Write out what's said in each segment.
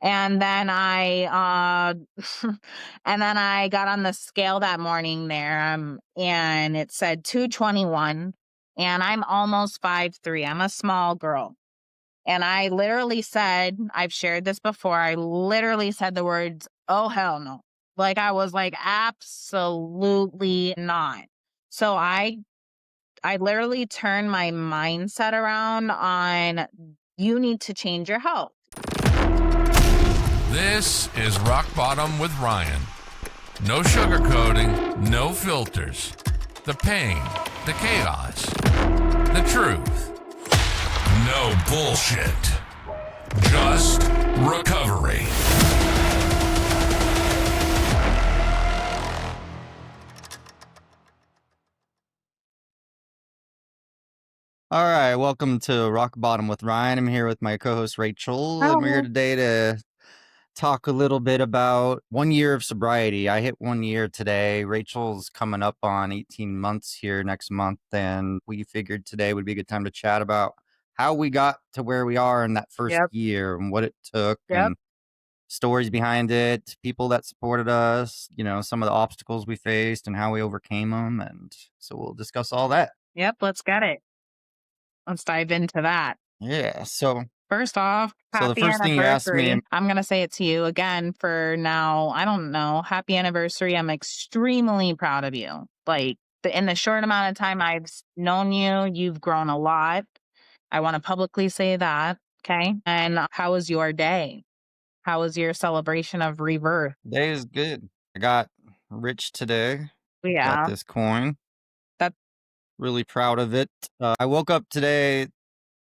And then and then I got on the scale that morning there, and it said 221, and I'm almost 5'3". I'm a small girl. And I literally said, I've shared this before, I literally said the words, "Oh, hell no." Like, I was like, absolutely not. So I literally turned my mindset around on, you need to change your health. This is Rock Bottom with Ryan. No sugarcoating, no filters. The pain, the chaos, the truth. No bullshit. Just recovery. All right, welcome to Rock Bottom with Ryan. I'm here with my co-host Rachel, and we're here today to talk a little bit about 1 year of sobriety. I hit 1 year today. Rachel's coming up on 18 months here next month, and we figured today would be a good time to chat about how we got to where we are in that first Yep. year and what it took Yep. and stories behind it, people that supported us, some of the obstacles we faced and how we overcame them. And so we'll discuss all that. Yep. Let's get it. Let's dive into that. Yeah. So First off, the happy first thing you asked me, anniversary. I'm going to say it to you again for now. I don't know. Happy anniversary. I'm extremely proud of you. Like, in the short amount of time I've known you, you've grown a lot. I want to publicly say that. Okay. And how was your day? How was your celebration of rebirth? day is good. I got rich today. Got Yeah. this coin. That Really proud of it. I woke up today.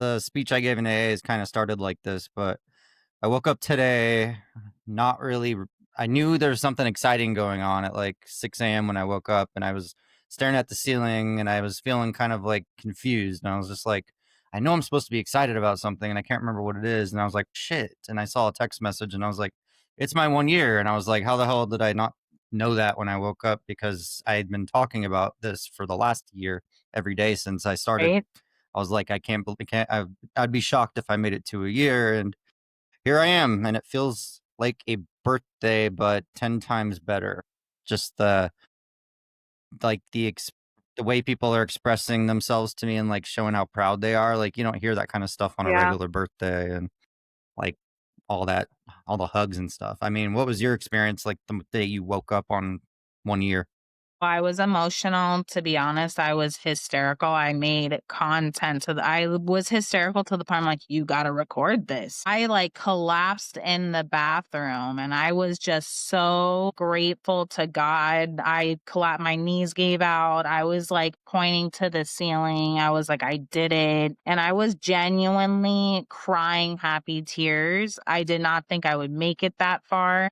The speech I gave in AA is kind of started like this, but I woke up today not really. I knew there was something exciting going on at like 6 a.m. when I woke up, and I was staring at the ceiling and I was feeling kind of like confused. And I was just like, I know I'm supposed to be excited about something and I can't remember what it is. And I was like, shit. And I saw a text message and I was like, it's my 1 year. And I was like, how the hell did I not know that when I woke up? Because I had been talking about this for the last year every day since I started. right? I was like, I can't believe, I'd be shocked if I made it to a year. And here I am, and it feels like a birthday, but 10 times better. Just the way people are expressing themselves to me and like showing how proud they are. Like, you don't hear that kind of stuff on a Yeah. regular birthday, and like all the hugs and stuff. I mean, what was your experience like the day you woke up on 1 year? I was emotional, to be honest. I was hysterical. I made content I was hysterical to the point I'm like, you got to record this. I like collapsed in the bathroom and I was just so grateful to God. I collapsed, my knees gave out. I was like pointing to the ceiling. I was like, I did it. And I was genuinely crying happy tears. I did not think I would make it that far.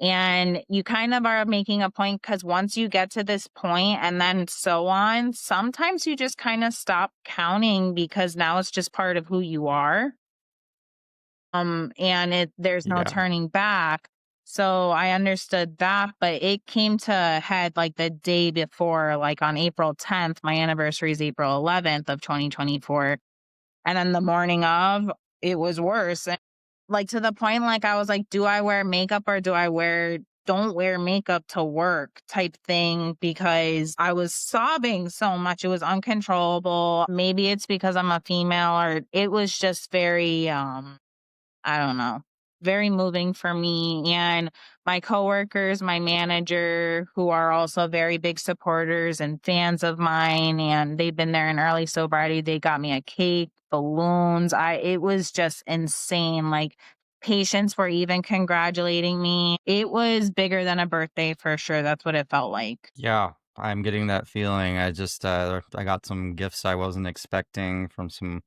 And you kind of are making a point because once you get to this point and then so on, sometimes you just kind of stop counting because now it's just part of who you are. And there's no Yeah. turning back. So I understood that, but it came to a head like the day before, like on April 10th. My anniversary is April 11th of 2024. And then the morning of, it was worse. And like to the point, like I was like, do I wear makeup or don't wear makeup to work type thing because I was sobbing so much. It was uncontrollable. Maybe it's because I'm a female or it was just very, I don't know, very moving for me. And my coworkers, my manager, who are also very big supporters and fans of mine, and they've been there in early sobriety. They got me a cake, balloons. It was just insane. Like patients were even congratulating me. It was bigger than a birthday for sure. That's what it felt like. Yeah, I'm getting that feeling. I got some gifts I wasn't expecting from some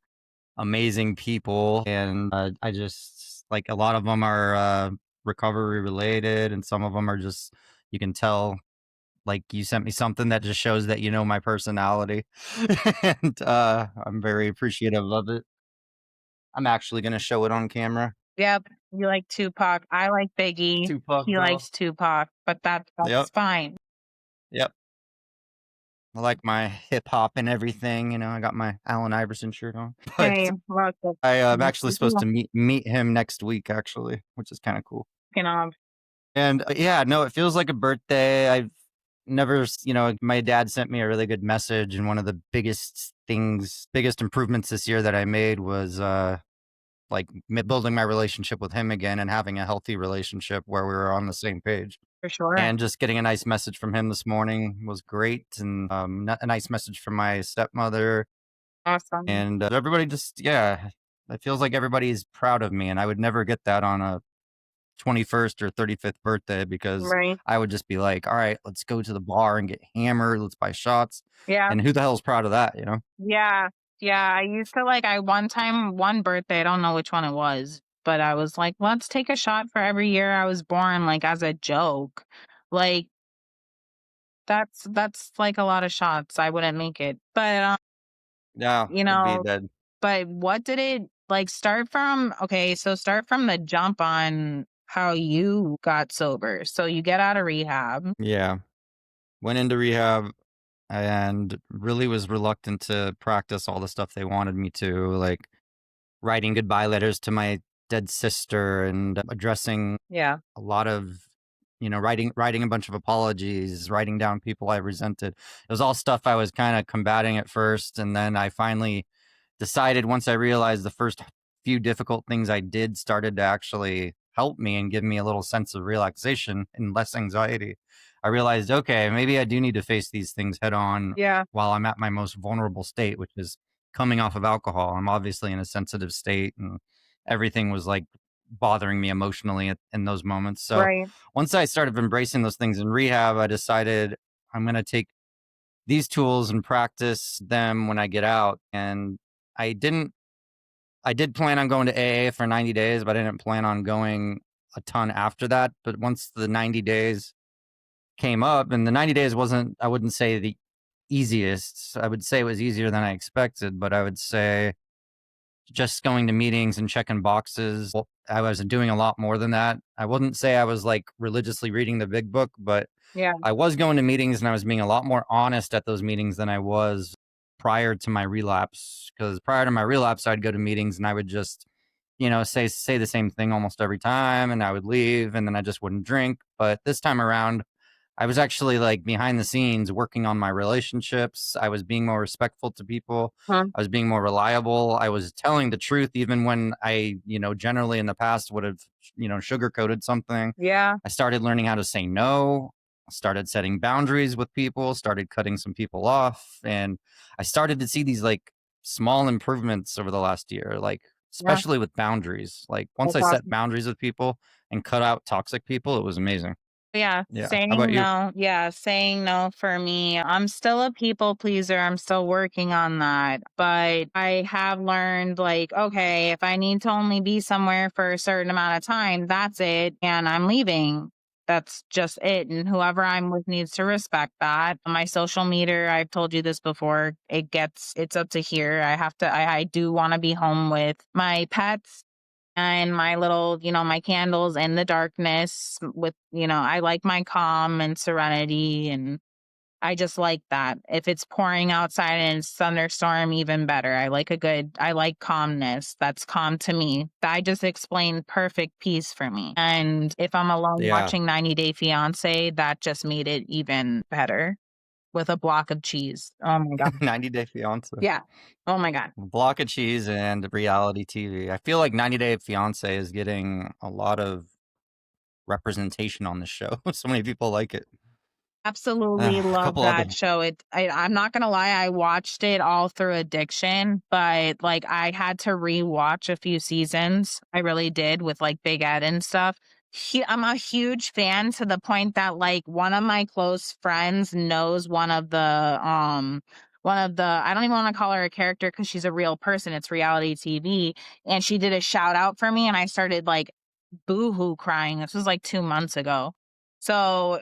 amazing people, and I just like a lot of them are recovery related, and some of them are just you can tell like you sent me something that just shows that you know my personality, and I'm very appreciative of it. I'm actually gonna show it on camera. Yep. You like Tupac. I like Biggie. Tupac He girl. likes Tupac, but that's Yep. fine. Yep. I like my hip hop and everything. You know, I got my Allen Iverson shirt on. But Hey, look, I'm that's actually the supposed deal. to meet him next week, actually, which is kind of cool. You know, And yeah, no, it feels like a birthday. I've never, my dad sent me a really good message, and one of the biggest improvements this year that I made was like building my relationship with him again and having a healthy relationship where we were on the same page. for sure. And just getting a nice message from him this morning was great, and a nice message from my stepmother, Awesome. and everybody just, yeah, it feels like everybody's proud of me, and I would never get that on a 21st or 35th birthday because Right. I would just be like, all right, let's go to the bar and get hammered, let's buy shots, Yeah. and who the hell's proud of that, you know? Yeah. Yeah. I used to like, I one time, one birthday, I don't know which one it was, but I was like, let's take a shot for every year I was born, like as a joke. Like, that's like a lot of shots. I wouldn't make it. But, Yeah, you I'd be know, dead. but what did it like start from? Okay. So start from the jump on how you got sober. So you get out of rehab. Yeah, went into rehab and really was reluctant to practice all the stuff they wanted me to, like writing goodbye letters to my dead sister and addressing Yeah. a lot of, writing a bunch of apologies, writing down people I resented. It was all stuff I was kind of combating at first, and then I finally decided, once I realized the first few difficult things I did started to actually help me and give me a little sense of relaxation and less anxiety, I realized, okay, maybe I do need to face these things head on Yeah. while I'm at my most vulnerable state, which is coming off of alcohol. I'm obviously in a sensitive state, and everything was like bothering me emotionally in those moments. So Right. once I started embracing those things in rehab, I decided I'm going to take these tools and practice them when I get out. And I didn't, I did plan on going to AA for 90 days, but I didn't plan on going a ton after that. But once the 90 days came up, and the 90 days wasn't, I wouldn't say the easiest. I would say it was easier than I expected, but I would say just going to meetings and checking boxes. Well, I was doing a lot more than that. I wouldn't say I was like religiously reading the big book, but Yeah. I was going to meetings and I was being a lot more honest at those meetings than I was prior to my relapse. Because prior to my relapse, I'd go to meetings and I would just, say the same thing almost every time, and I would leave, and then I just wouldn't drink. But this time around, I was actually like behind the scenes working on my relationships. I was being more respectful to people. Huh. I was being more reliable. I was telling the truth even when I, generally in the past would have, sugarcoated something. Yeah. I started learning how to say no. I started setting boundaries with people, started cutting some people off, and I started to see these like small improvements over the last year, like Yeah. especially with boundaries. Like once That's I set awesome. boundaries with people and cut out toxic people, it was amazing. Yeah, Yeah. How about you? saying no for me. I'm still a people pleaser. I'm still working on that. But I have learned like, okay, if I need to only be somewhere for a certain amount of time, that's it. And I'm leaving. That's just it. And whoever I'm with needs to respect that. My social meter, I've told you this before, it's up to here. I do want to be home with my pets and my little, my candles in the darkness with, I like my calm and serenity. And I just like that. If it's pouring outside and it's thunderstorm, even better. I like calmness. That's calm to me. I just explained perfect peace for me. And if I'm alone Yeah. watching 90 Day Fiance, that just made it even better with a block of cheese. Oh my God. 90 Day Fiance. Yeah. Oh my God. Block of cheese and reality TV. I feel like 90 Day Fiance is getting a lot of representation on the show. So many people like it. Absolutely A love couple other. that show. I'm not gonna lie, I watched it all through addiction, but like I had to rewatch a few seasons. I really did with like Big Ed and stuff. I'm a huge fan to the point that like one of my close friends knows one of the I don't even want to call her a character because she's a real person. It's reality TV. And she did a shout out for me and I started like boohoo crying. This was like 2 months ago. So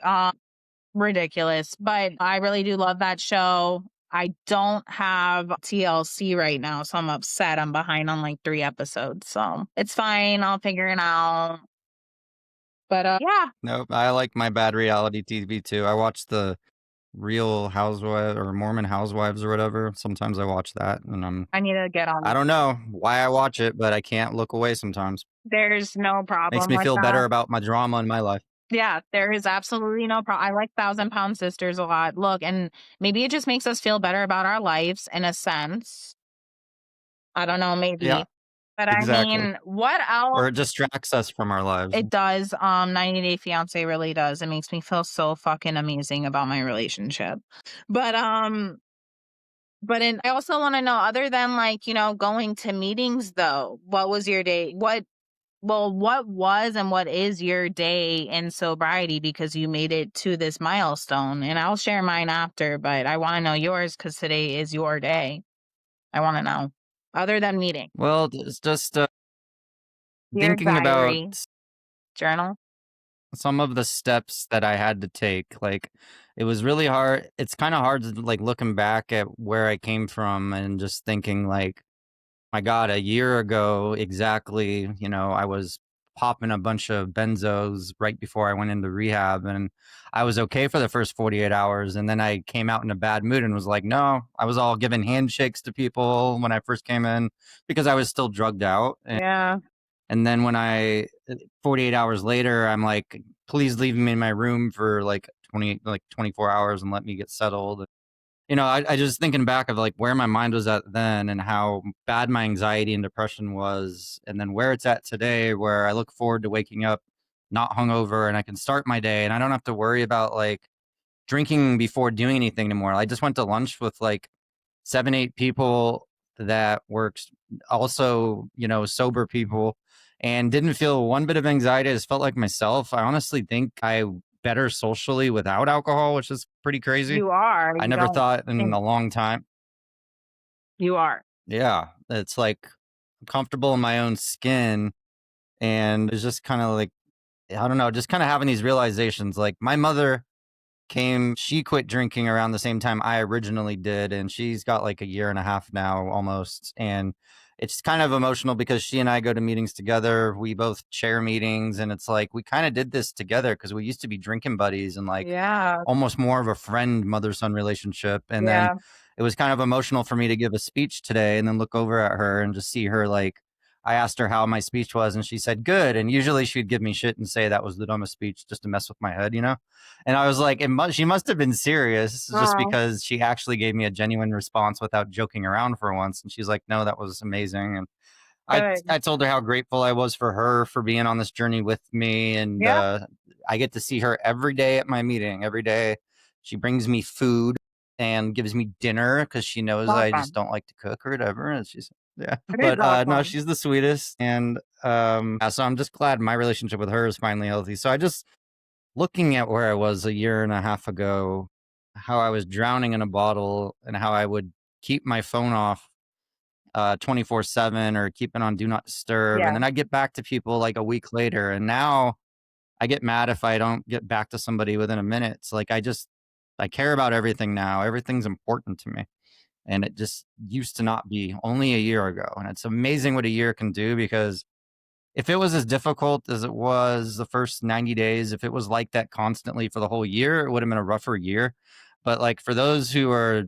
ridiculous, but I really do love that show. I don't have TLC right now, so I'm upset. I'm behind on like 3 episodes, so it's fine. I'll figure it out. But yeah, Nope. I like my bad reality TV too. I watched the Real Housewives or Mormon Housewives or whatever. Sometimes I watch that, and I need to get on I that. don't know why I watch it, but I can't look away sometimes. There's no Makes problem me with feel that. better about my drama in my life. Yeah, there is absolutely no problem. I like Thousand Pound Sisters a lot. Look, and maybe it just makes us feel better about our lives in a sense. I don't know, Yeah, maybe. But I exactly. mean, what else? Or it distracts us from our lives. It does. 90 Day Fiance really does. It makes me feel so fucking amazing about my relationship. But I also want to know, other than like, going to meetings though, what was your day? What was and what is your day in sobriety, because you made it to this milestone? And I'll share mine after, but I want to know yours because today is your day. I want to know. Other than meeting, Well, it's just your thinking about diary, journal. some of the steps that I had to take. Like, it was really hard. It's kind of hard to like looking back at where I came from and just thinking like, my God, a year ago exactly, I was popping a bunch of benzos right before I went into rehab, and I was okay for the first 48 hours. And then I came out in a bad mood and was like, no, I was all giving handshakes to people when I first came in because I was still drugged out. Yeah. And then 48 hours later, I'm like, please leave me in my room for like 24 hours and let me get settled. I just thinking back of like where my mind was at then and how bad my anxiety and depression was, and then where it's at today, where I look forward to waking up not hungover and I can start my day and I don't have to worry about like drinking before doing anything anymore. I just went to lunch with like 7, 8 people that works also, sober people, and didn't feel one bit of anxiety. I just felt like myself. I honestly think I better socially without alcohol, which is pretty crazy. You are. I You never don't thought in think a long time. you are. Yeah, it's like I'm comfortable in my own skin, and it's just kind of like I don't know, just kind of having these realizations. Like my mother she quit drinking around the same time I originally did, and she's got like a year and a half now almost. And it's kind of emotional because she and I go to meetings together. We both chair meetings, and it's like we kind of did this together because we used to be drinking buddies and like Yeah. almost more of a friend mother son relationship. And then Yeah. it was kind of emotional for me to give a speech today and then look over at her and just see her like I asked her how my speech was, and she said good. And usually she'd give me shit and say that was the dumbest speech just to mess with my head. And I was like, she must have been serious just Oh, because she actually gave me a genuine response without joking around for once. And she's like, no, that was amazing. And I good. I told her how grateful I was for her for being on this journey with me, and Yeah. I get to see her every day at my meeting. Every day, she brings me food and gives me dinner because she knows I just Awesome. don't like to cook or whatever. And she's yeah, It is but no, awesome. she's the sweetest, and yeah, so I'm just glad my relationship with her is finally healthy. So I just looking at where I was a year and a half ago, how I was drowning in a bottle, and how I would keep my phone off 24/7 or keep it on do not disturb. And Yeah. then I get back to people like a week later. And now I get mad if I don't get back to somebody within a minute. It's like I care about everything now. Everything's important to me. And it just used to not be only a year ago. And it's amazing what a year can do, because if it was as difficult as it was the first 90 days, if it was like that constantly for the whole year, it would have been a rougher year. But like for those who are,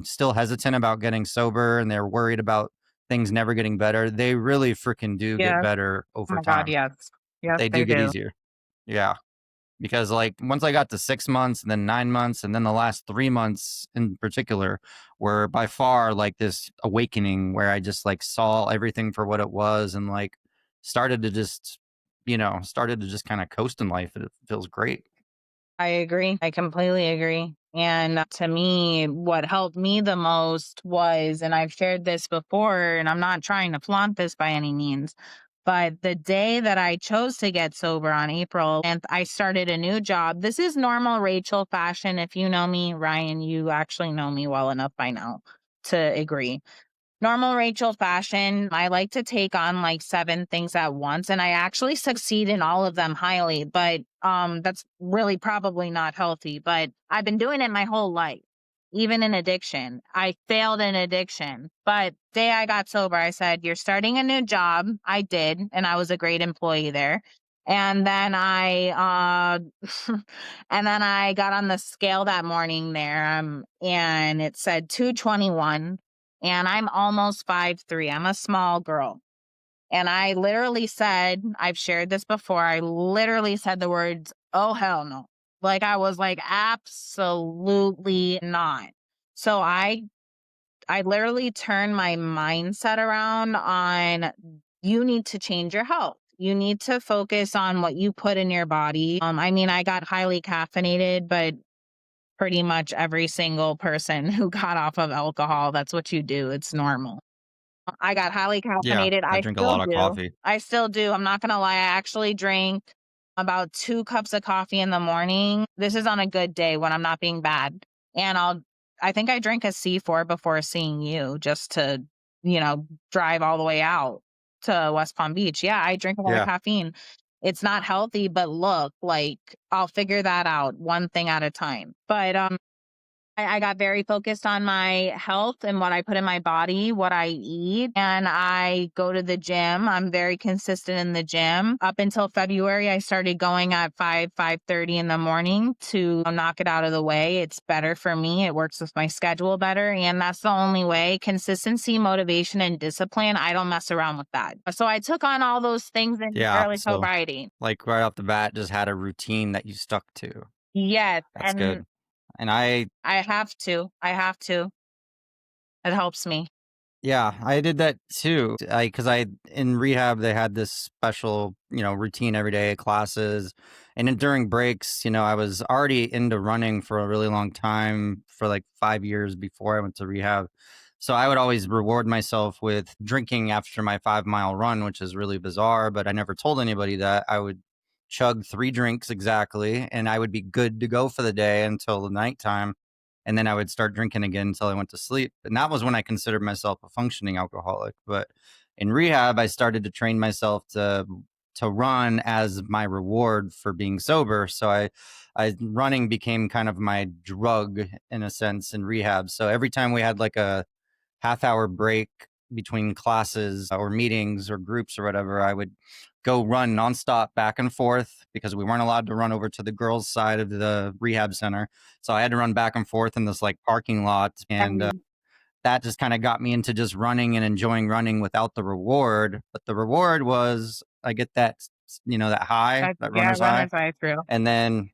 still hesitant about getting sober and they're worried about things never getting better, they really freaking do get Yeah. better Oh over my God. time. Yes. Yes, They they do get do. easier. Yeah. Because like once I got to 6 months and then 9 months and then the last 3 months in particular were by far like this awakening where I just like saw everything for what it was and like started to just, started to just kind of coast in life. It feels great. I agree. I completely agree. And to me, what helped me the most was, and I've shared this before, and I'm not trying to flaunt this by any means, but the day that I chose to get sober on April 10th, I started a new job. This is normal Rachel fashion. If you know me, Ryan, you actually know me well enough by now to agree. Normal Rachel fashion, I like to take on like 7 things at once, and I actually succeed in all of them highly, but that's really probably not healthy, but I've been doing it my whole life. Even in addiction. I failed in addiction. But day I got sober, I said, "You're starting a new job." I did, and I was a great employee there. And then I and then I got on the scale that morning there, and it said 221, and I'm almost 5'3". I'm a small girl. And I literally said, I've shared this before, I literally said the words, "Oh hell no." Like I was like, absolutely not. So I literally turned my mindset around on, you need to change your health. You need to focus on what you put in your body. I mean, I got highly caffeinated, but pretty much every single person who got off of alcohol, that's what you do. It's normal. I got highly Yeah, caffeinated. I I drink a still lot of do. coffee. I still do. I'm not gonna lie. I actually drink about 2 cups of coffee in the morning. This is on a good day when I'm not being bad. And I think I drank a C4 before seeing you just to, drive all the way out to West Palm Beach. Yeah, I drink a lot of Yeah. caffeine. It's not healthy, but look, like I'll figure that out one thing at a time. But I got very focused on my health and what I put in my body, what I eat, and I go to the gym. I'm very consistent in the gym. Up until February, I started going at 5:30 in the morning to knock it out of the way. It's better for me. It works with my schedule better, and that's the only way. Consistency, motivation, and discipline. I don't mess around with that. So I took on all those things in Yeah. early So, sobriety. like, right off the bat, just had a routine that you stuck to. Yes, That's and good. And I I have to. I have to. It helps me. Yeah, I did that too. Because I in rehab, they had this special, routine every day, classes. And then during breaks, I was already into running for a really long time, for like 5 years before I went to rehab. So I would always reward myself with drinking after my 5 mile run, which is really bizarre, but I never told anybody that. I would chug 3 drinks exactly, and I would be good to go for the day until the nighttime, and then I would start drinking again until I went to sleep. And that was when I considered myself a functioning alcoholic. But in rehab, I started to train myself to run as my reward for being sober. So I running became kind of my drug in a sense in rehab. So every time we had like a half-hour break between classes or meetings or groups or whatever, I would go run nonstop back and forth because we weren't allowed to run over to the girls' side of the rehab center. So I had to run back and forth in this like parking lot. And And that just kind of got me into just running and enjoying running without the reward. But the reward was I get that high, that's, that yeah, runner's high. runner's eye through. And then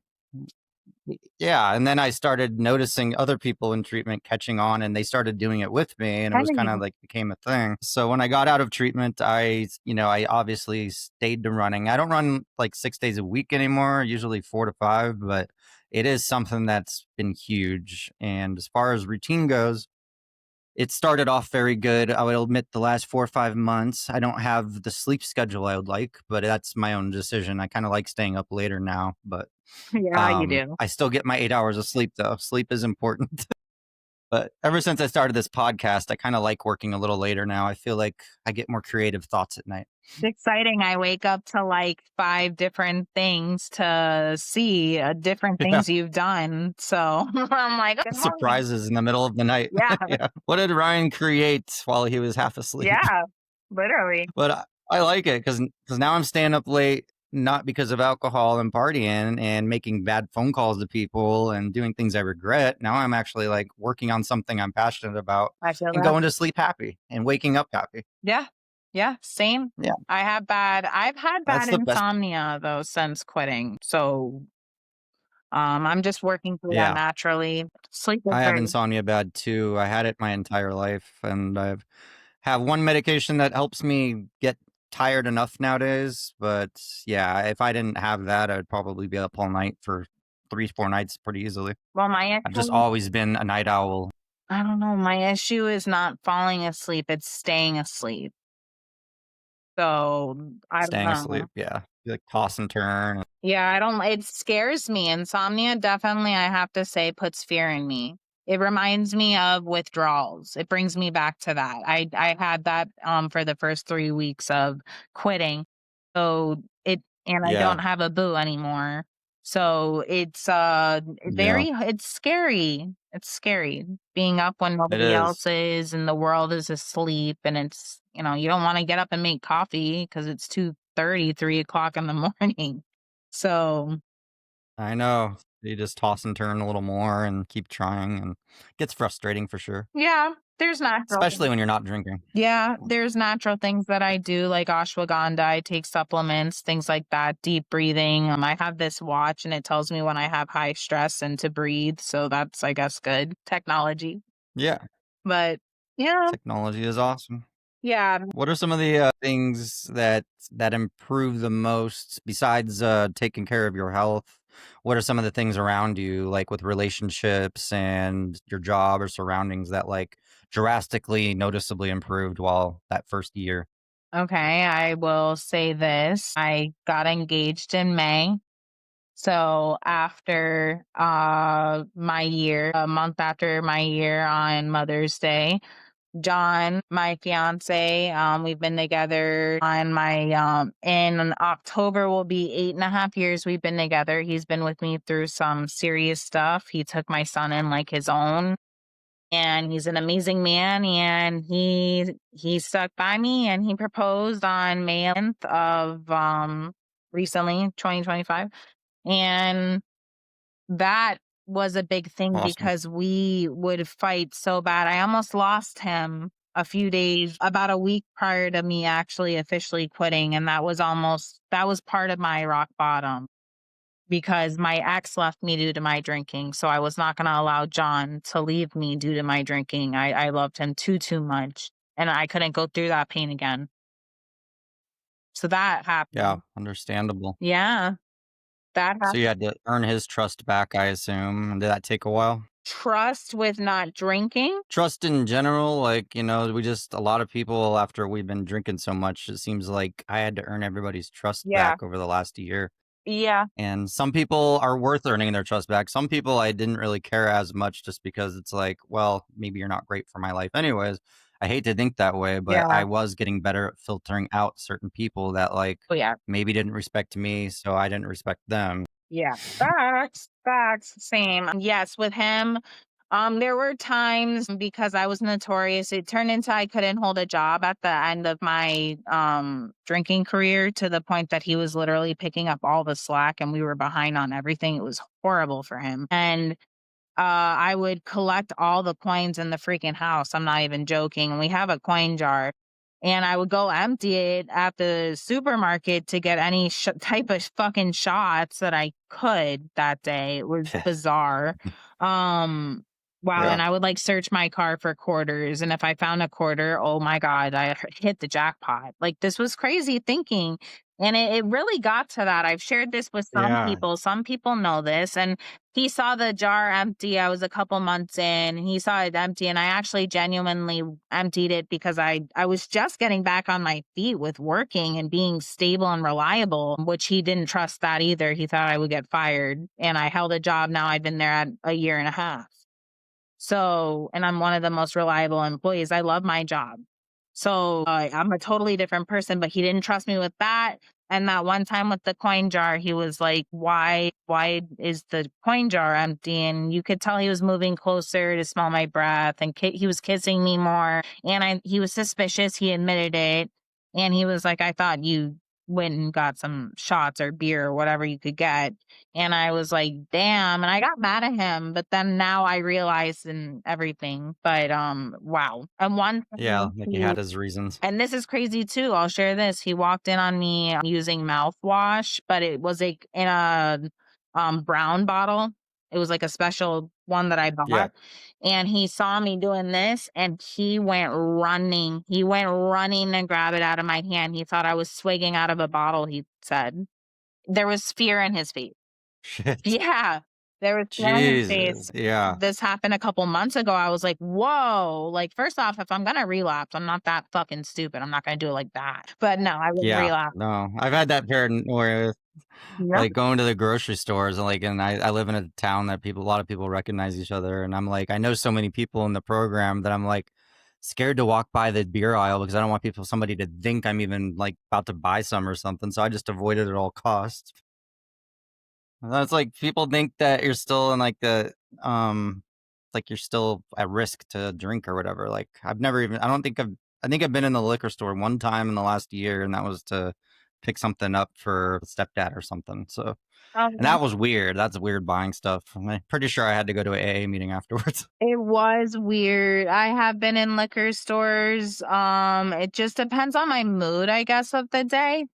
yeah, and then I started noticing other people in treatment catching on, and they started doing it with me, and it was kind of Hey, like became a thing. So when I got out of treatment, I obviously stayed to running. I don't run like 6 days a week anymore, usually 4 to 5, but it is something that's been huge. And as far as routine goes, it started off very good. I will admit the last 4 or 5 months, I don't have the sleep schedule I would like, but that's my own decision. I kind of like staying up later now, but yeah, you do. I still get my 8 hours of sleep though. Sleep is important. But ever since I started this podcast, I kind of like working a little later now. I feel like I get more creative thoughts at night. It's exciting. I wake up to like 5 different things to see, different Yeah. things you've done. So I'm like, good morning. Surprises in the middle of the night. Yeah, Yeah. What did Ryan create while he was half asleep? yeah, literally. But I like it because now I'm staying up late, not because of alcohol and partying and making bad phone calls to people and doing things I regret. Now I'm actually like working on something I'm passionate about I feel and that. going to sleep happy and waking up happy. Yeah, yeah, same. Yeah, I've had that's bad the best. insomnia though since quitting. So I'm just working through that Yeah, naturally. Sleep is I have very, insomnia bad too. I had it my entire life, and I've have one medication that helps me get tired enough nowadays. But yeah, if I didn't have that, I'd probably be up all night for 3, 4 nights pretty easily. well, I've just always been a night owl. I don't know. My issue is not falling asleep, it's staying asleep. So I don't Staying know. asleep, yeah. You, like, toss and turn. Yeah, I don't, it scares me. Insomnia definitely, I have to say, puts fear in me. It reminds me of withdrawals. It brings me back to that. I had that for the first 3 weeks of quitting. So and I Yeah, don't have a boo anymore. So it's yeah, it's scary. It's scary being up when it nobody else is. is and the world is asleep, and it's, you don't want to get up and make coffee because it's 2:30 2:30, 3 o'clock in the morning. So I know. You just toss and turn a little more and keep trying, and it gets frustrating for sure, yeah, there's natural especially things. when you're not drinking. Yeah, there's natural things that I do, like ashwagandha. I take supplements, things like that, deep breathing. I have this watch and it tells me when I have high stress and to breathe. So that's, I guess, good technology. Yeah, But yeah, technology is awesome. yeah. What are some of the things that improve the most besides taking care of your health? What are some of the things around you, like with relationships and your job or surroundings, that like drastically, noticeably improved while that first year? Okay, I will say this. I got engaged in May. So after my year, a month after my year on Mother's Day, John, my fiance, we've been together on my in October will be 8.5 years we've been together. He's been with me through some serious stuff. He took my son in like his own, and he's an amazing man, and he stuck by me, and he proposed on May 11th of recently 2025. And that was a big thing Awesome. because we would fight so bad. I almost lost him a few days, about a week prior to me actually officially quitting. And that was part of my rock bottom because my ex left me due to my drinking. So I was not going to allow John to leave me due to my drinking. I loved him too much. And I couldn't go through that pain again. So that Yeah, happened. understandable. Yeah, that So happened. you had to earn his trust back, I assume. And did that take a while? Trust with not drinking. Trust in general, like, we just, a lot of people, after we've been drinking so much, it seems like I had to earn everybody's trust Yeah. back over the last year. Yeah. And some people are worth earning their trust back. Some people I didn't really care as much, just because it's like, well, maybe you're not great for my life anyways. I hate to think that way, but Yeah. I was getting better at filtering out certain people that like Oh, yeah. maybe didn't respect me, so I didn't respect them. Yeah. Facts. Facts. Same. Yes, with him, there were times because I was notorious. It turned into I couldn't hold a job at the end of my drinking career, to the point that he was literally picking up all the slack and we were behind on everything. It was horrible for him. And I would collect all the coins in the freaking house. I'm not even joking. We have a coin jar. And I would go empty it at the supermarket to get any type of fucking shots that I could that day. It was bizarre. Um, wow. Yeah. And I would like search my car for quarters. And if I found a quarter, oh my God, I hit the jackpot. Like, this was crazy thinking. And it really got to that. I've shared this with some Yeah. people. Some people know this. And he saw the jar empty. I was a couple months in. He saw it empty, and I actually genuinely emptied it because I was just getting back on my feet with working and being stable and reliable, which he didn't trust that either. He thought I would get fired, and I held a job. Now I've been there at a year and a half. So, and I'm one of the most reliable employees. I love my job. So I'm a totally different person, but he didn't trust me with that. And that one time with the coin jar, he was like, why is the coin jar empty? And you could tell he was moving closer to smell my breath, and he was kissing me more. And he was suspicious. He admitted it. And he was like, I thought you went and got some shots or beer or whatever you could get. And I was like, damn. And I got mad at him, but then now I realize and everything. But wow. And one Yeah, time like he had his reasons. and this is crazy too. I'll share this. He walked in on me using mouthwash, but it was like in a brown bottle. It was like a special one that I Yeah. bought. And he saw me doing this and he went running. He went running and grabbed it out of my hand. He thought I was swigging out of a bottle, he said. There was fear in his face. Shit. Yeah, there was fear in his face. Jesus. Yeah. This happened a couple months ago. I was like, "Whoa!" Like, first off, if I'm gonna relapse, I'm not that fucking stupid. I'm not gonna do it like that. But no, I wouldn't Yeah. relapse. No, I've had that paranoia, Yep. like going to the grocery stores, and like, and I live in a town that a lot of people recognize each other, and I'm like, I know so many people in the program that I'm like scared to walk by the beer aisle because I don't want somebody to think I'm even like about to buy some or something. So I just avoid it at all costs. And it's like people think that you're still in like like you're still at risk to drink or whatever. Like I think I've been in the liquor store one time in the last year, and that was to pick something up for stepdad or something. So, and Um, that was weird. That's weird buying stuff. I'm pretty sure I had to go to an AA meeting afterwards. it was weird. I have been in liquor stores. It just depends on my mood, I guess, of the day.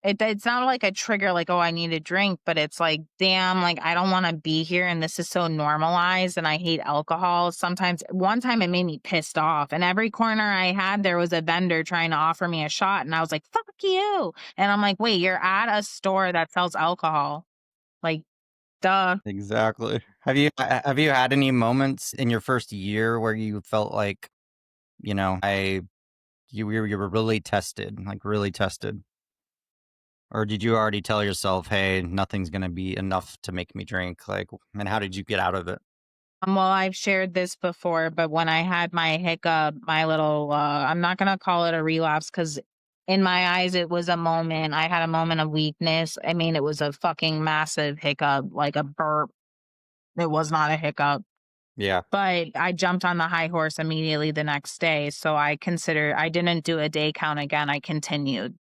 It's not like a trigger, like, oh, I need a drink, but it's like, damn, like I don't want to be here, and this is so normalized, and I hate alcohol. Sometimes, one time, it made me pissed off, and every corner I had, there was a vendor trying to offer me a shot, and I was like, fuck you, and I'm like, wait, you're at a store that sells alcohol, like, duh. Exactly. Have you had any moments in your first year where you felt like, I you were really tested, like really tested? Or did you already tell yourself, "Hey, nothing's gonna be enough to make me drink," like, and how did you get out of it? Well, I've shared this before, but when I had my hiccup, my little, I'm not going to call it a relapse because in my eyes, it was a moment. I had a moment of weakness. I mean, it was a fucking massive hiccup, like a burp. It was not a hiccup, Yeah. but I jumped on the high horse immediately the next day. So I didn't do a day count again. I continued.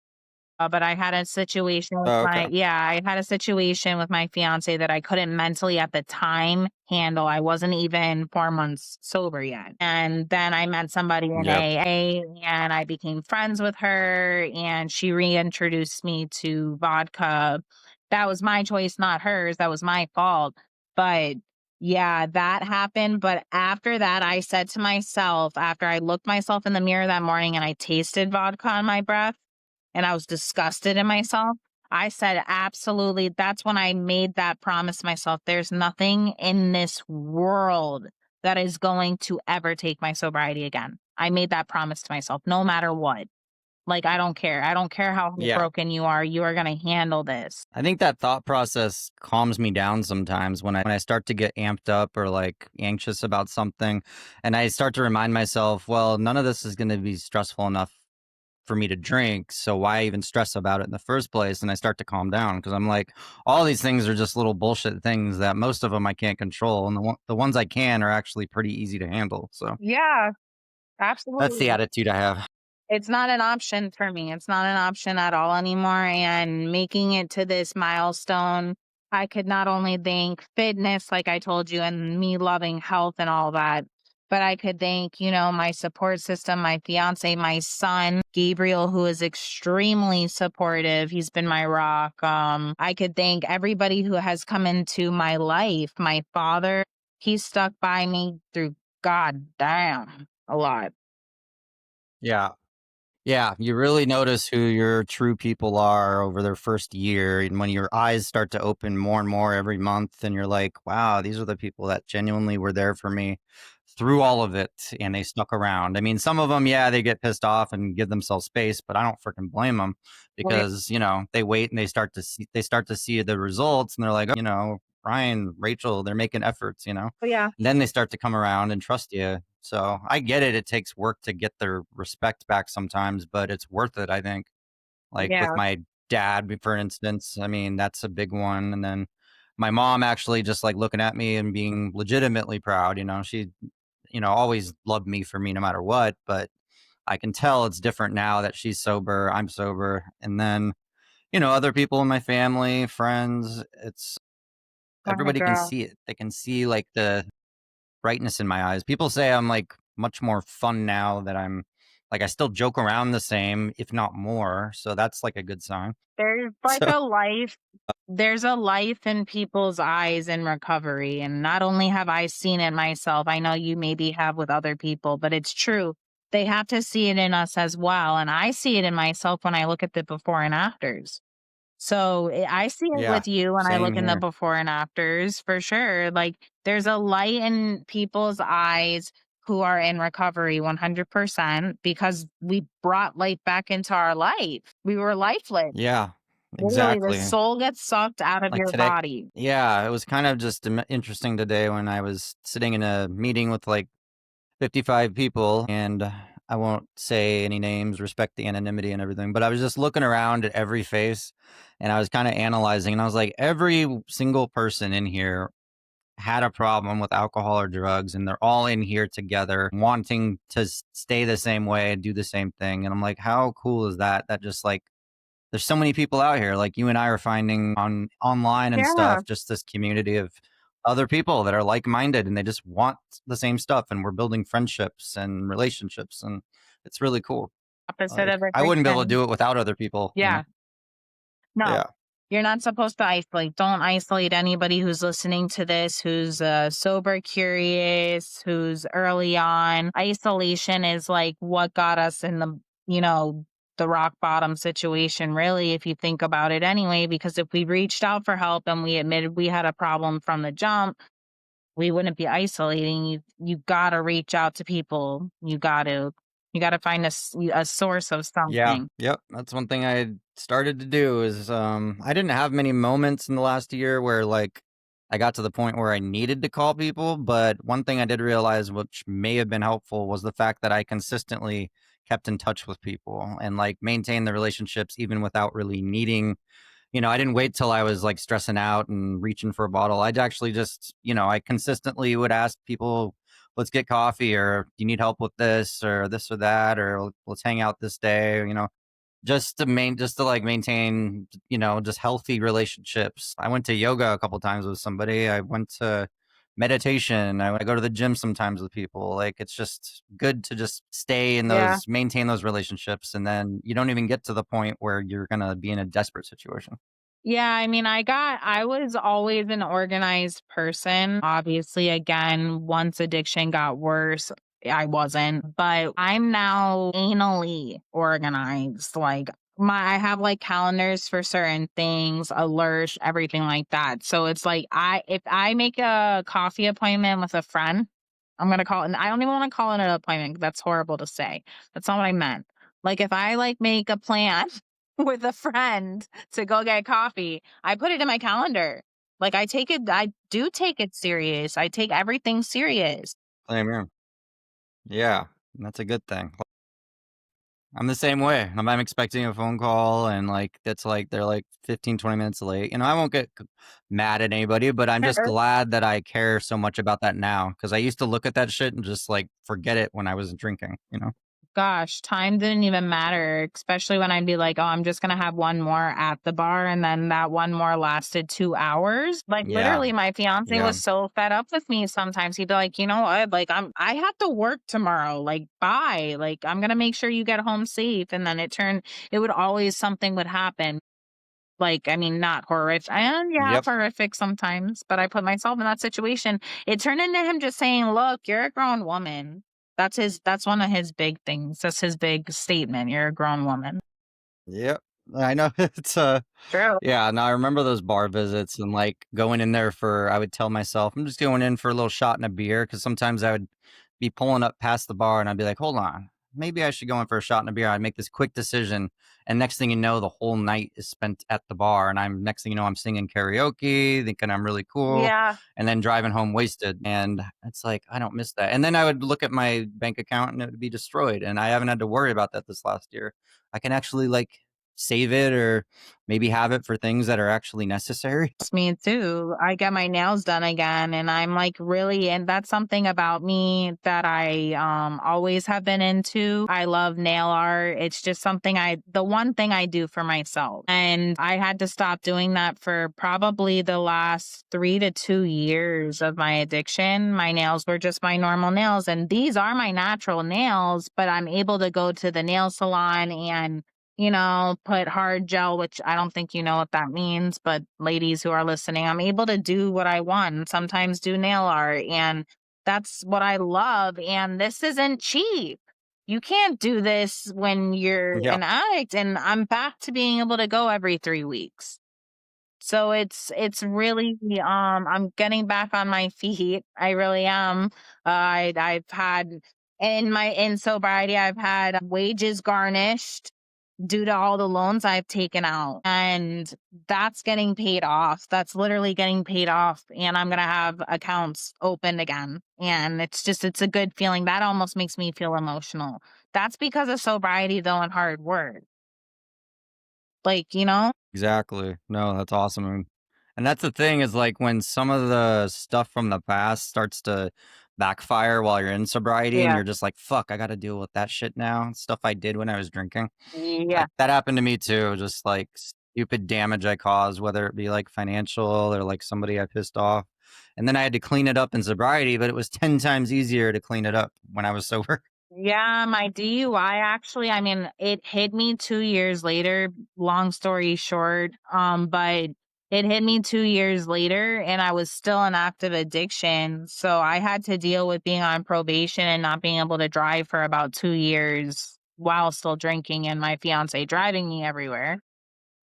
But I had a situation with Oh, okay. my yeah, I had a situation with my fiancé that I couldn't mentally at the time handle. I wasn't even 4 months sober yet. And then I met somebody in Yep. AA and I became friends with her and she reintroduced me to vodka. That was my choice, not hers. That was my fault. But yeah, that happened. But after that, I said to myself, after I looked myself in the mirror that morning and I tasted vodka on my breath, and I was disgusted in myself. I said, absolutely. That's when I made that promise to myself. There's nothing in this world that is going to ever take my sobriety again. I made that promise to myself, no matter what. Like, I don't care. I don't care how Yeah. broken you are. You are going to handle this. I think that thought process calms me down sometimes when I start to get amped up or, like, anxious about something, and I start to remind myself, "Well, none of this is gonna be stressful enough for me to drink, so why even stress about it in the first place?" And I start to calm down because 'cause I'm like, all these things are just little bullshit things that most of them I can't control, and the ones I can are actually pretty easy to handle, so Yeah, that's the absolutely. attitude I have. It's not an option for me. It's not an option at all anymore, and making it to this milestone, I could not only thank fitness, like I told you, and me loving health and all that, but I could thank, my support system, my fiance, my son, Gabriel, who is extremely supportive. He's been my rock. I could thank everybody who has come into my life. My father, he stuck by me through god damn a lot. Yeah. Yeah, you really notice who your true people are over their first year, and when your eyes start to open more and more every month, and you're like, "Wow, these are the people that genuinely were there for me through all of it, and they stuck around." I mean, some of them, yeah, they get pissed off and give themselves space, but I don't freaking blame them because, they wait and they start to see the results, and they're like, "Ryan, Rachel, they're making efforts," you know? Oh yeah. And then they start to come around and trust you. So I get it. It takes work to get their respect back sometimes, but it's worth it, I think. Like with Yeah. my dad, for instance, I mean, that's a big one. And then my mom actually just like looking at me and being legitimately proud. She, always loved me for me no matter what. But I can tell it's different now that she's sober, I'm sober. And then, other people in my family, friends, it's My everybody can girl. see it. They can see like the brightness in my eyes. People say I'm like much more fun now that I'm like I still joke around the same, if not more. So that's like a good sign. There's like So there's a life in people's eyes in recovery. And not only have I seen it myself, I know you maybe have with other people, but it's true. They have to see it in us as well. And I see it in myself when I look at the before and afters. So I see it yeah, with you when I same look in the here. before and afters for sure. Like there's a light in people's eyes who are in recovery 100% because we brought life back into our life. We were lifeless. Yeah, Literally, the exactly. soul gets sucked out of Like your today. body. Yeah, it was kind of just interesting today when I was sitting in a meeting with like 55 people, and I won't say any names, respect the anonymity and everything, but I was just looking around at every face and I was kind of analyzing, and I was like, every single person in here had a problem with alcohol or drugs, and they're all in here together wanting to stay the same way and do the same thing. And I'm like, how cool is that? That just like there's so many people out here like you and I are finding on online and Yeah. stuff, just this community of other people that are like-minded and they just want the same stuff, and we're building friendships and relationships, and it's really cool. Opposite Like of I wouldn't be able to addiction. do it without other people, you know. Yeah. No, Yeah. you're not supposed to isolate. Don't isolate anybody who's listening to this, who's sober, curious, who's early on. Isolation is like what got us in the, you know, the rock bottom situation, really, if you think about it anyway. Because if we reached out for help and we admitted we had a problem from the jump, we wouldn't be isolating. You got to reach out to people. You got to find a source of Yeah, something. yep. That's one thing I started to do is I didn't have many moments in the last year where like I got to the point where I needed to call people, but one thing I did realize which may have been helpful was the fact that I consistently kept in touch with people and like maintained the relationships even without really needing, I didn't wait till I was like stressing out and reaching for a bottle. I'd actually just, I consistently would ask people, let's get coffee, or do you need help with this or that, or let's hang out this day, just to like maintain, just healthy relationships. I went to yoga a couple times with somebody. I went to meditation. I go to the gym sometimes with people. Like it's just good to just stay in Yeah. maintain those relationships, and then you don't even get to the point where you're gonna be in a desperate situation. Yeah, I mean, I was always an organized person. Obviously, again, once addiction got worse, I wasn't, but I'm now anally organized. Like I have like calendars for certain things, alerts, everything like that. So it's like if I make a coffee appointment with a friend, I'm gonna call it, and I don't even want to call it an appointment 'cause that's horrible to say. That's not what I meant. Like if I like make a plan with a friend to go get coffee, I put it in my calendar. Like I do take it serious. I take everything serious. Same here. Yeah, that's a good thing. I'm the same way. I'm expecting a phone call and like that's like they're like 15, 20 minutes late. I won't get mad at anybody, but I'm just glad that I care so much about that now because I used to look at that shit and just like forget it when I was drinking. Gosh, time didn't even matter, especially when I'd be like, "Oh, I'm just gonna have one more at the bar," and then that one more lasted 2 hours. Like, Yeah. literally, my fiancé Yeah. was so fed up with me sometimes. He'd be like, "You know what? Like, I have to work tomorrow. Like, bye. Like, I'm gonna make sure you get home safe." And then it would always something would happen. Like, I mean, not horrific, and yeah, Yep. horrific sometimes, but I put myself in that situation. It turned into him just saying, "Look, you're a grown woman." That's one of his big things. That's his big statement. You're a grown woman. Yep. I know it's True. yeah, no, I remember those bar visits and like going in there I would tell myself, I'm just going in for a little shot and a beer because sometimes I would be pulling up past the bar and I'd be like, hold on, maybe I should go in for a shot and a beer. I'd make this quick decision. And next thing you know, the whole night is spent at the bar. And next thing you know, I'm singing karaoke, thinking I'm really cool, Yeah. and then driving home wasted. And it's like, I don't miss that. And then I would look at my bank account and it would be destroyed. And I haven't had to worry about that this last year. I can actually like save it or maybe have it for things that are actually necessary. It's me too. I get my nails done again and I'm like really, and that's something about me that I always have been into. I love nail art. It's just something the one thing I do for myself. And I had to stop doing that for probably the last 3 to 2 years of my addiction. My nails were just my normal nails and these are my natural nails, but I'm able to go to the nail salon and put hard gel, which I don't think you know what that means, but ladies who are listening, I'm able to do what I want and sometimes do nail art. And that's what I love. And this isn't cheap. You can't do this when you're Yeah. an addict. And I'm back to being able to go every 3 weeks. So it's really I'm getting back on my feet. I really am. I've had in sobriety, I've had wages garnished due to all the loans I've taken out. And that's getting paid off. That's literally getting paid off. And I'm going to have accounts opened again. And it's a good feeling. That almost makes me feel emotional. That's because of sobriety, though, and hard work. Like. Exactly. No, that's awesome. And that's the thing is like when some of the stuff from the past starts to backfire while you're in sobriety and Yeah. you're just like, fuck, I got to deal with that shit now. Stuff I did when I was drinking. Yeah. Like that happened to me too. Just like stupid damage I caused, whether it be like financial or like somebody I pissed off. And then I had to clean it up in sobriety, but it was 10 times easier to clean it up when I was sober. Yeah, my DUI actually, I mean, it hit me 2 years later, long story short, but it hit me 2 years later and I was still in active addiction. So I had to deal with being on probation and not being able to drive for about 2 years while still drinking and my fiance driving me everywhere.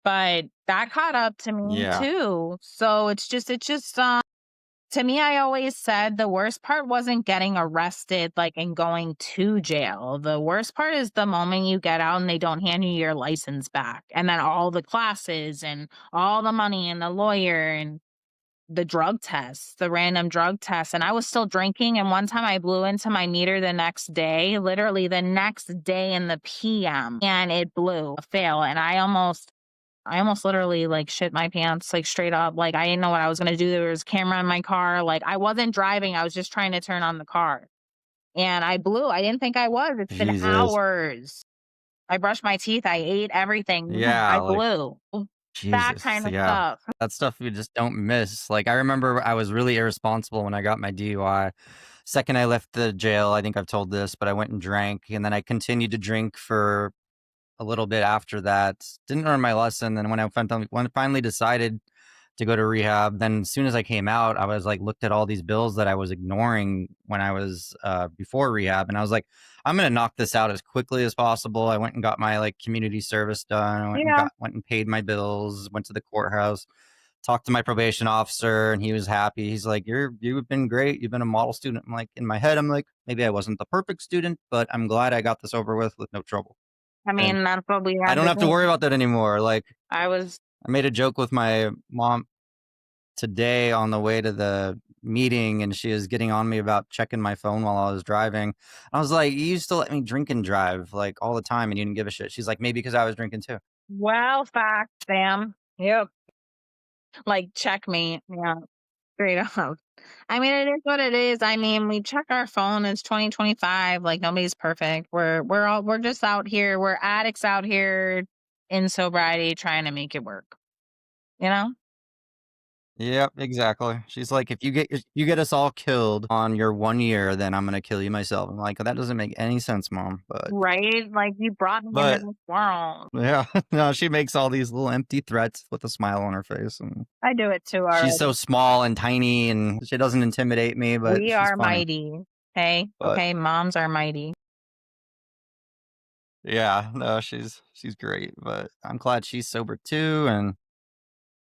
But that caught up to me Yeah. too. So it's just to me, I always said the worst part wasn't getting arrested, like, and going to jail. The worst part is the moment you get out and they don't hand you your license back. And then all the classes and all the money and the lawyer and the drug tests, the random drug tests. And I was still drinking. And one time I blew into my meter the next day, literally the next day in the PM, and it blew a fail. And I almost literally like shit my pants, like straight up. Like I didn't know what I was gonna do. There was a camera in my car. Like I wasn't driving. I was just trying to turn on the car. And I blew. I didn't think I was. It's been Jesus. hours. I brushed my teeth. I ate everything. Yeah. I Like, blew. That Jesus. kind of Yeah. stuff. That stuff you just don't miss. Like, I remember I was really irresponsible when I got my DUI. Second I left the jail, I think I've told this, but I went and drank, and then I continued to drink for a little bit after that. Didn't learn my lesson. Then when I finally decided to go to rehab, then as soon as I came out, I was like, looked at all these bills that I was ignoring when I was before rehab, and I was like, I'm gonna knock this out as quickly as possible. I went and got my like community service done. I Yeah. went and paid my bills. Went to the courthouse, talked to my probation officer, and he was happy. He's like, you've been great. You've been a model student. I'm like, in my head, I'm like, maybe I wasn't the perfect student, but I'm glad I got this over with no trouble. I And mean, that's what we I had don't to have to worry do. about that anymore. Like, I was I made a joke with my mom today on the way to the meeting, and she was getting on me about checking my phone while I was driving. I was like, you used to let me drink and drive like all the time and you didn't give a shit. She's like, maybe because I was drinking too. well, facts, Sam. Yep. Like checkmate. Yeah. Straight up. I mean, it is what it is. I mean, we check our phone. It's 2025. Like nobody's perfect. We're just out here. We're addicts out here in sobriety trying to make it work. You know? Yep, exactly. She's like, if you get us all killed on your 1 year, then I'm gonna kill you myself. I'm like, that doesn't make any sense, mom. Right? Like you brought me into But this world. yeah, no, she makes all these little empty threats with a smile on her face, and I do it too she's so already. small and tiny, and she doesn't intimidate me, but We she's are funny. mighty. Okay. But Okay. Moms are mighty. yeah, no, she's great. But I'm glad she's sober too, and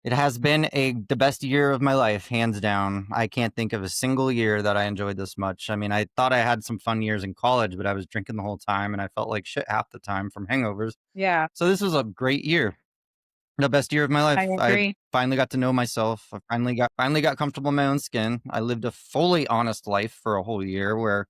it has been the best year of my life, hands down. I can't think of a single year that I enjoyed this much. I mean, I thought I had some fun years in college, but I was drinking the whole time, and I felt like shit half the time from hangovers. Yeah. So this was a great year. The best year of my I life. I agree. finally got to know myself. I finally got comfortable in my own skin. I lived a fully honest life for a whole year where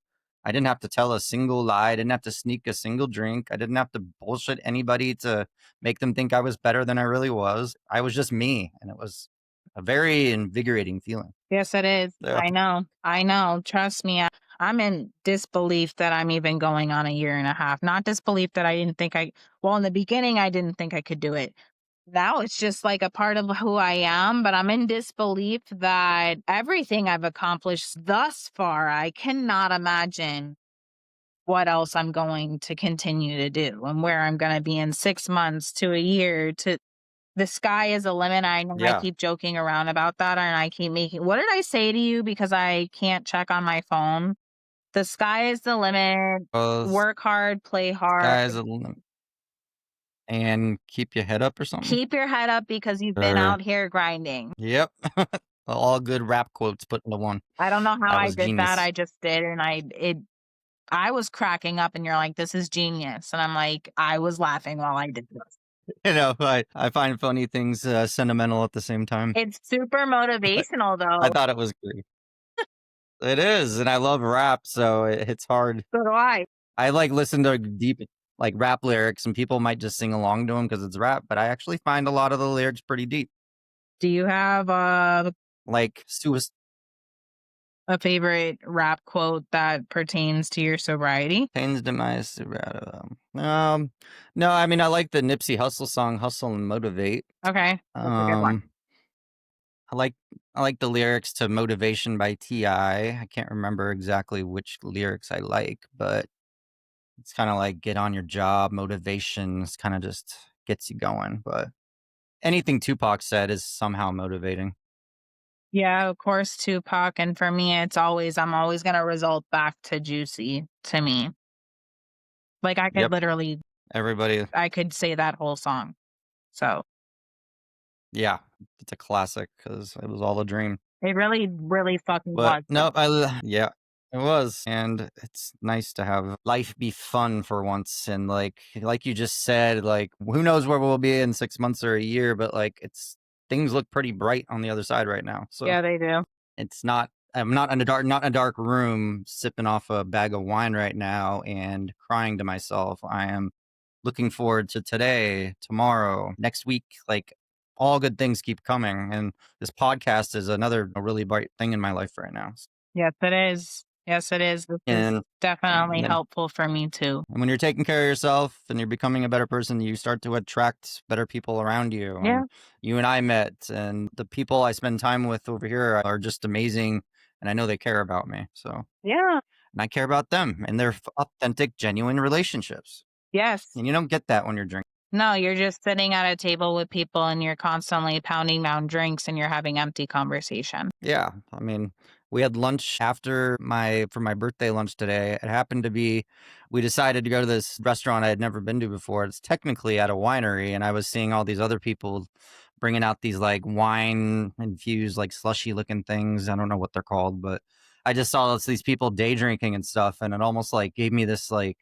I didn't have to tell a single lie. I didn't have to sneak a single drink. I didn't have to bullshit anybody to make them think I was better than I really was. I was just me, and it was a very invigorating feeling. Yes, it is. Yeah. I know. I know. Trust me. I'm in disbelief that I'm even going on a year and a half. Not disbelief that I didn't think well, in the beginning, I didn't think I could do it. Now it's just like a part of who I am, but I'm in disbelief that everything I've accomplished thus far, I cannot imagine what else I'm going to continue to do and where I'm going to be in 6 months to a year to the sky is a limit. I know I Yeah. keep joking around about that and I keep making what did I say to you because I can't check on my phone? The sky is the limit. Uh, Work hard, play hard. Sky's the limit. And keep your head up or something. Keep your head up because you've been Or out here grinding. yep. All good rap quotes put into one. I don't know how That I was did that. genius. I just did and I was cracking up and you're like, this is genius. And I'm like, I was laughing while I did this. I find funny things sentimental at the same time. It's super But motivational I though. thought it was great. It is, and I love rap, so it's hard. So do I. I like listen to deep like rap lyrics, and people might just sing along to them because it's rap. But I actually find a lot of the lyrics pretty deep, Do you have like suicide. A favorite rap quote that pertains to your sobriety? Pain's demise. No, I mean I like the Nipsey Hussle song "Hustle and Motivate." Okay, that's a good one. Um, I like I like the lyrics to "Motivation" by Ti. I can't remember exactly which lyrics I like, but it's kind of like get on your job. Motivation is kind of just gets you going. But anything Tupac said is somehow motivating. Yeah, of course, Tupac, and for me, I'm always gonna result back to Juicy to me. Like, Yep, everybody. I could say that whole song. So, Yeah, it's a classic because it was all a dream. it really, really fucking But was, no, though. yeah, it was, and it's nice to have life be fun for once. And like you just said, like who knows where we'll be in 6 months or a year, but like it's things look pretty bright on the other side right now. So Yeah, they do. it's not. I'm not in a dark room sipping off a bag of wine right now and crying to myself. I am looking forward to today, tomorrow, next week. Like all good things keep coming, and this podcast is another a really bright thing in my life right now. Yes, it is. Yes, it is. This is And definitely then helpful for me too. and when you're taking care of yourself and you're becoming a better person, you start to attract better people around you. Yeah, And you and I met, and the people I spend time with over here are just amazing. And I know they care about me. So, yeah, and I care about them and their authentic, genuine relationships. yes. And you don't get that when you're drinking. No, you're just sitting at a table with people and you're constantly pounding down drinks and you're having empty conversation. Yeah, I mean, we had lunch after my birthday lunch today. It happened to be we decided to go to this restaurant I had never been to before. It's technically at a winery, and I was seeing all these other people bringing out these like wine infused like slushy looking things. I don't know what they're called, but I just saw these people day drinking and stuff, and it almost like gave me this like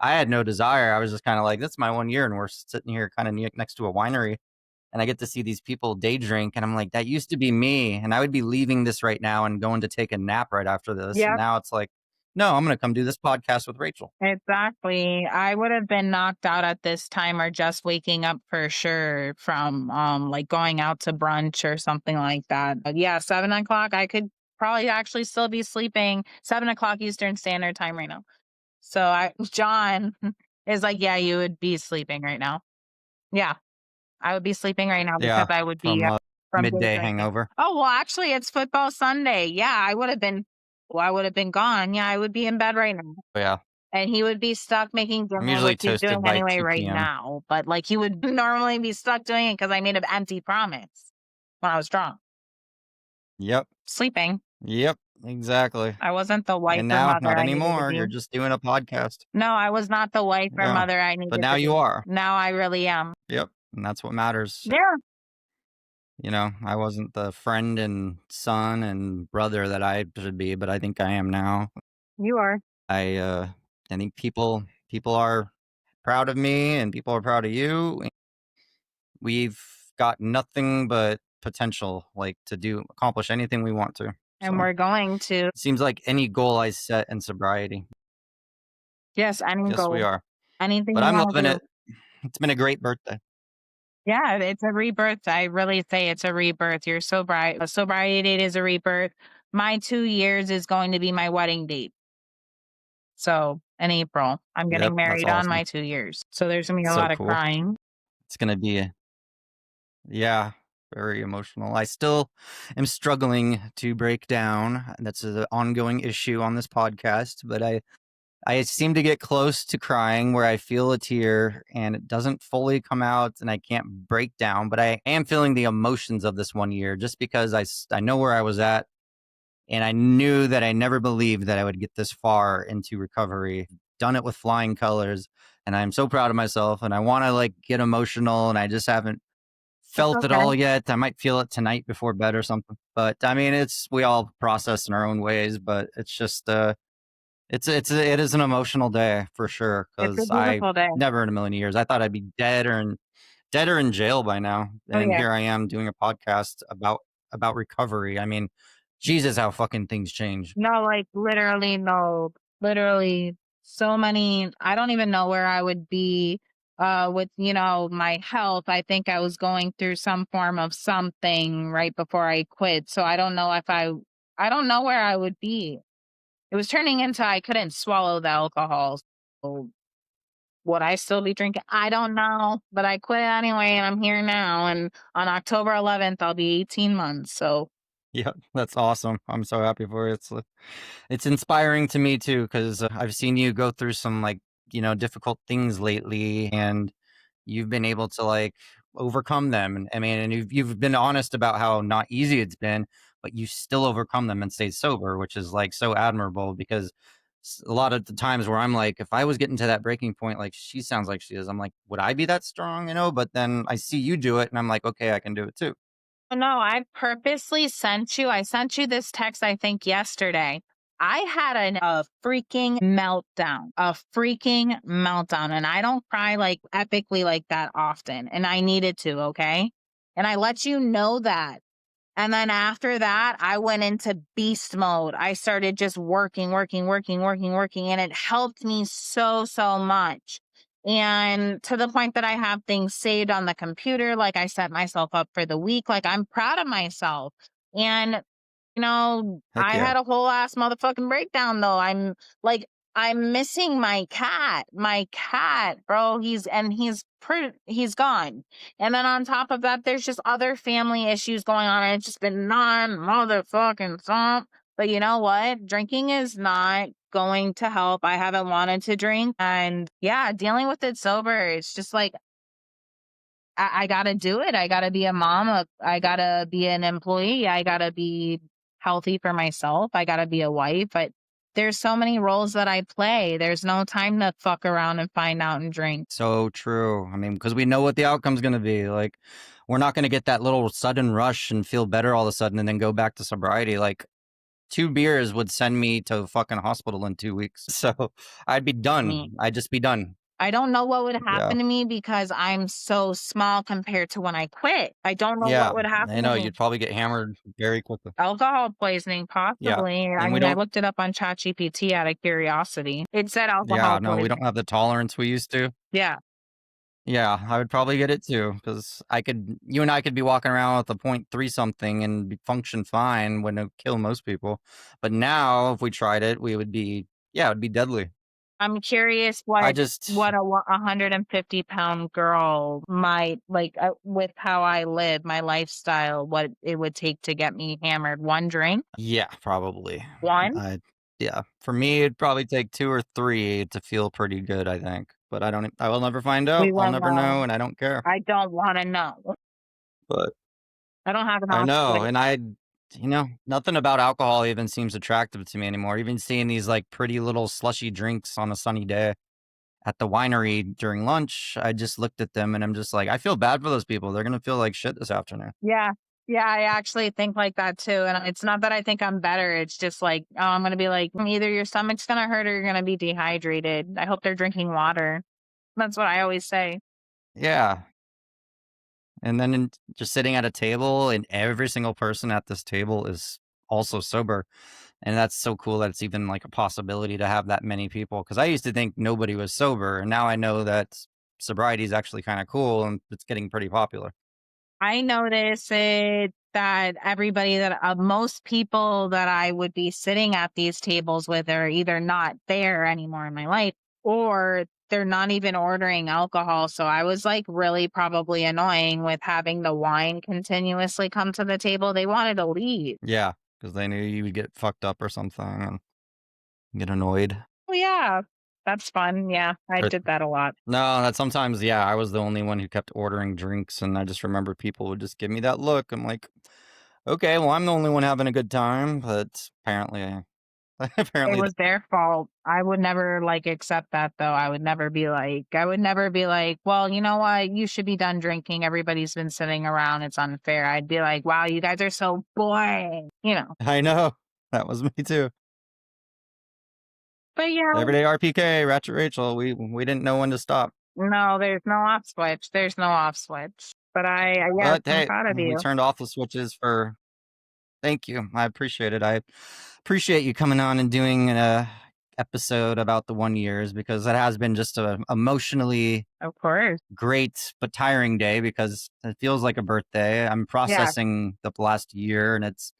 I had no desire. I was just kind of like, "That's my 1 year," and we're sitting here kind of next to a winery and I get to see these people day drink, and I'm like, that used to be me, and I would be leaving this right now and going to take a nap right after this, and Yep, now it's like, no, I'm gonna come do this podcast with Rachel. exactly. I would have been knocked out at this time or just waking up for sure from like going out to brunch or something like that. But yeah, 7 o'clock, I could probably actually still be sleeping 7 o'clock Eastern Standard Time right now. So John is like, yeah, you would be sleeping right now. Yeah. I would be sleeping right now because Yeah, I would be from from day midday drinking. hangover. Oh, well, actually, it's football Sunday. Yeah, I would have been gone. Yeah, I would be in bed right now. But yeah, And he would be stuck making I'm dinner, usually which he's doing toasted by anyway 2 right p.m. now. But like he would normally be stuck doing it because I made an empty promise when I was drunk. Yep, Sleeping. yep, exactly. I wasn't the wife And or now, mother not I needed to anymore. be. You're just doing a podcast. No, I was not the wife or Yeah, mother I but needed now to you be. are. Now I really am. Yep, and that's what matters. Yeah, I wasn't the friend and son and brother that I should be, but I think I am now. you are. I think people are proud of me and people are proud of you. We've got nothing but potential, like to do accomplish anything we want to. And So we're going to. it seems like any goal I set in sobriety. Yes, any Yes, we goal. are. Anything But you I'm want to loving do. it. It's been a great birthday. Yeah, it's a rebirth. I really say it's a rebirth. Your sobriety date is a rebirth. My 2 years is going to be my wedding date. So in April, I'm Yep, getting that's married on awesome. my 2 years. So there's gonna be a So lot of cool. crying. It's gonna be yeah, very emotional. I still am struggling to break down. That's an ongoing issue on this podcast, but I seem to get close to crying where I feel a tear and it doesn't fully come out and I can't break down, but I am feeling the emotions of this 1 year just because I know where I was at and I knew that I never believed that I would get this far into recovery. Done it with flying colors and I'm so proud of myself and I want to like get emotional and I just haven't It's felt it okay. all yet. I might feel it tonight before bed or something. But I mean, we all process in our own ways, but it's just it is an emotional day for sure It's a because I beautiful day. never in a million years I thought I'd be dead or in jail by now, Oh and yeah. here I am doing a podcast about recovery. I mean, Jesus, how fucking things change. No, like literally no. Literally so many I don't even know where I would be with, my health. I think I was going through some form of something right before I quit. So I don't know if I I don't know where I would be. It was turning into I couldn't swallow the alcohol. So would I still be drinking? I don't know, but I quit anyway, and I'm here now. And on October 11th, I'll be 18 months. So Yeah, that's awesome. I'm so happy for you. It's inspiring to me too, because I've seen you go through some like, difficult things lately, and you've been able to like overcome them. And I mean, and you've been honest about how not easy it's been, but you still overcome them and stay sober, which is like so admirable. Because a lot of the times where I'm like, if I was getting to that breaking point, like she sounds like she is, I'm like, would I be that strong? But then I see you do it, and I'm like, okay, I can do it too. no, I purposely sent you. I sent you this text, I think, yesterday. I had a freaking meltdown, and I don't cry like epically like that often, and I needed to, okay? And I let you know that. And then after that, I went into beast mode. I started just working, and it helped me so, so much. And to the point that I have things saved on the computer, like I set myself up for the week. Like I'm proud of myself. And Heck I yeah. had a whole ass motherfucking breakdown though. Like, I'm missing my cat. My cat, bro. He's gone. And then on top of that, there's just other family issues going on. And it's just been non motherfucking stop. But you know what? Drinking is not going to help. I haven't wanted to drink. And yeah, dealing with it sober, it's just like I gotta do it. I gotta be a mom. I gotta be an employee. I gotta be healthy for myself. I gotta be a wife. But there's so many roles that I play. There's no time to fuck around and find out and drink. So true. I mean, because we know what the outcome's going to be. Like, we're not going to get that little sudden rush and feel better all of a sudden and then go back to sobriety. Like, 2 beers would send me to a fucking hospital in 2 weeks. So I'd be Me. done. I'd just be done. I don't know what would Yeah. happen to me because I'm so small compared to when I quit. I don't know Yeah. what would I happen to know. me. You'd probably get hammered very quickly. Alcohol poisoning, Yeah. possibly. I And we mean, I don't, looked it up on ChatGPT out of curiosity. It said yeah, alcohol no, we poisoning. don't have the tolerance we used to. Yeah. Yeah, I would probably get it too, because you and I could be walking around with a point three something and function fine, wouldn't kill most people. But now, if we tried it, we would be, yeah, it would be deadly. I'm curious I what just, 150-pound girl might like with how I live, my lifestyle, what it would take to get me hammered. One drink, yeah, probably. one. I, yeah, for me, it'd probably take 2 or 3 to feel pretty good, I think. But I will never find We out. I'll won't never know. know, and I don't care. I don't want to know. But I don't have I enough. know, Like, and nothing about alcohol even seems attractive to me anymore. Even seeing these like pretty little slushy drinks on a sunny day at the winery during lunch, I just looked at them and I'm just like, I feel bad for those people. They're gonna feel like shit this afternoon. yeah, yeah, I actually think like that too. And it's not that I think I'm better. It's just like, oh, I'm gonna be like, either your stomach's gonna hurt or you're gonna be dehydrated. I hope they're drinking water. That's what I always say. Yeah. And then just sitting at a table and every single person at this table is also sober. And that's so cool that it's even like a possibility to have that many people. Cause I used to think nobody was sober. And now I know that sobriety is actually kind of cool and it's getting pretty popular. I notice it that everybody that most people that I would be sitting at these tables with are either not there anymore in my life or they're not even ordering alcohol. So I was like really probably annoying with having the wine continuously come to the table. They wanted to leave. Yeah. Cause they knew you would get fucked up or something and get annoyed. Oh, yeah, that's fun. Yeah, I Or did that a lot. no, that sometimes, yeah, I was the only one who kept ordering drinks, and I just remember people would just give me that look. I'm like, okay, well, I'm the only one having a good time, but apparently, It apparently, was their fault. I would never like accept that though. I would never be like, well, you know what? You should be done drinking. Everybody's been sitting around. It's unfair. I'd be like, wow, you guys are so boring, you know. I know that was me too. But yeah, Everyday RPK, Ratchet Rachel. We didn't know when to stop, no, there's no off switch. There's no off switch. But yes, but I'm hey, proud of we you. turned off the switches for. Thank you, I appreciate it. I appreciate you coming on and doing a episode about the 1 years because it has been just a emotionally Of course. great but tiring day because it feels like a birthday. I'm Yeah. processing the last year and it's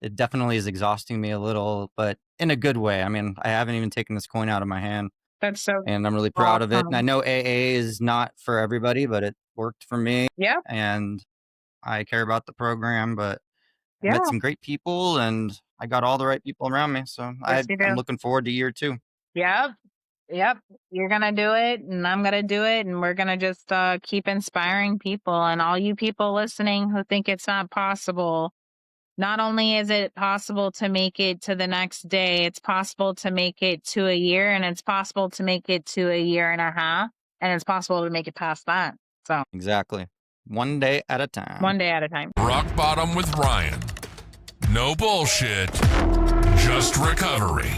it definitely is exhausting me a little, but in a good way. I mean, I haven't even taken this coin out of my hand, That's so and I'm really proud of it. And I awesome. know AA is not for everybody, but it worked for me, Yeah, and I care about the program. But I met yeah. some great people, and I got all the right people around me. So Yes, you I'm do. looking forward to year 2. Yep. Yep. You're gonna do it and I'm gonna do it and we're gonna just keep inspiring people and all you people listening who think it's not possible. Not only is it possible to make it to the next day, it's possible to make it to a year and it's possible to make it to a year and a half and it's possible to make it past that. So Exactly. One day at a time. one day at a time. Rock Bottom with Ryan. No bullshit, just recovery.